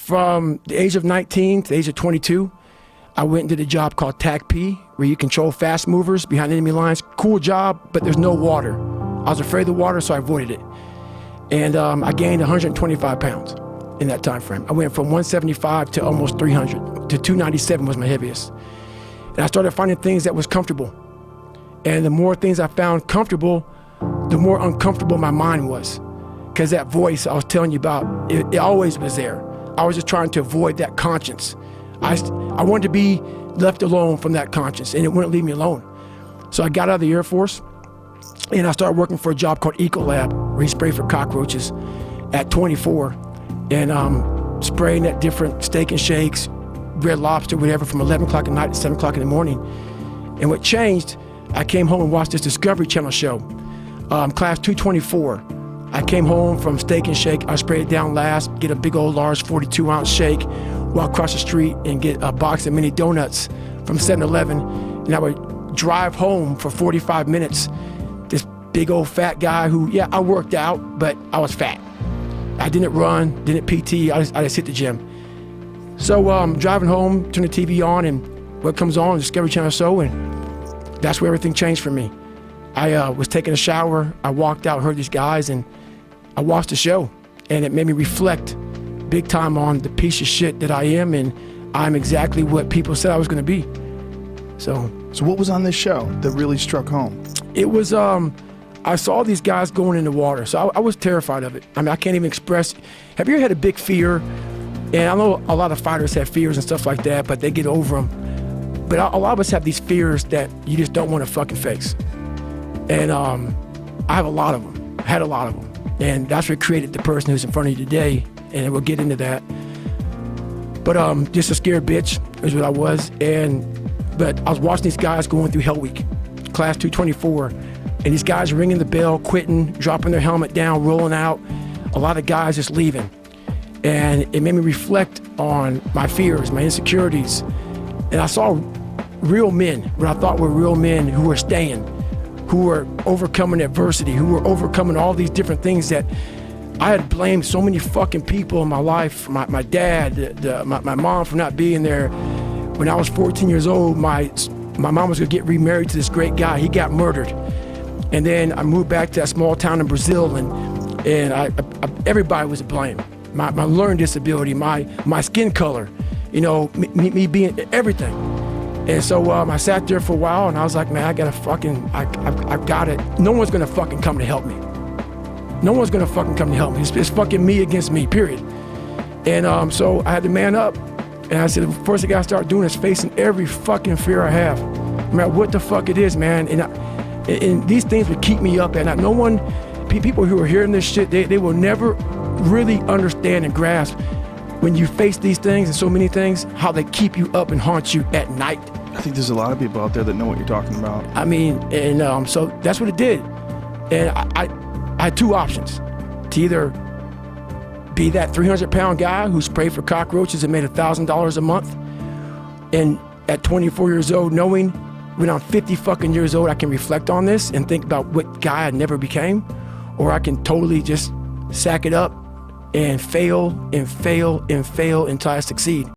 From the age of 19 to the age of 22, I went and did a job called TAC P, where you control fast movers behind enemy lines. Cool job, but there's no water. I was afraid of the water, so I avoided it. And I gained 125 pounds in that time frame. I went from 175 to almost 300, to 297 was my heaviest. And I started finding things that was comfortable. And the more things I found comfortable, the more uncomfortable my mind was. Because that voice I was telling you about, it always was there. I was just trying to avoid that conscience. I wanted to be left alone from that conscience, and it wouldn't leave me alone. So I got out of the Air Force, and I started working for a job called Ecolab, where you spray for cockroaches at 24, and spraying at different Steak and Shakes, Red Lobster, whatever, from 11 o'clock at night to 7 o'clock in the morning. And what changed, I came home and watched this Discovery Channel show, Class 224. I came home from Steak and Shake, I sprayed it down last, get a big old large 42-ounce shake, walk across the street and get a box of mini donuts from 7-Eleven, and I would drive home for 45 minutes. This big old fat guy who, yeah, I worked out, but I was fat. I didn't run, didn't PT, I just hit the gym. So driving home, turn the TV on, and what comes on, Discovery Channel show, and that's where everything changed for me. I was taking a shower, I walked out, heard these guys, and I watched the show, and it made me reflect big time on the piece of shit that I am, and I'm exactly what people said I was gonna be. So what was on this show that really struck home? It was, I saw these guys going in the water, so I was terrified of it. I mean, I can't even express. Have you ever had a big fear? And I know a lot of fighters have fears and stuff like that, but they get over them. But a lot of us have these fears that you just don't want to fucking face. And I have a lot of them, had a lot of them. And that's what created the person who's in front of you today, and we'll get into that. But just a scared bitch is what I was. But I was watching these guys going through Hell Week, Class 224, and these guys ringing the bell, quitting, dropping their helmet down, rolling out. A lot of guys just leaving. And it made me reflect on my fears, my insecurities. And I saw real men, what I thought were real men who were staying, who were overcoming adversity, who were overcoming all these different things that I had blamed so many fucking people in my life, my dad, my mom for not being there. When I was 14 years old, my mom was gonna get remarried to this great guy. He got murdered. And then I moved back to that small town in Brazil, and everybody was to blame. My learning disability, my skin color, you know, me being everything. And so I sat there for a while, and I was like, man, I got it. No one's gonna fucking come to help me. No one's gonna fucking come to help me. It's fucking me against me, period. And so I had to man up, and I said, the first thing I gotta start doing is facing every fucking fear I have, no matter what the fuck it is, man. And these things would keep me up at night. No one, people who are hearing this shit, they will never really understand and grasp when you face these things and so many things, how they keep you up and haunt you at night. I think there's a lot of people out there that know what you're talking about. I mean, and so that's what it did. And I had two options: to either be that 300-pound guy who sprayed for cockroaches and made $1,000 a month, and at 24 years old, knowing when I'm 50 fucking years old, I can reflect on this and think about what guy I never became, or I can totally just sack it up and fail and fail and fail until I succeed.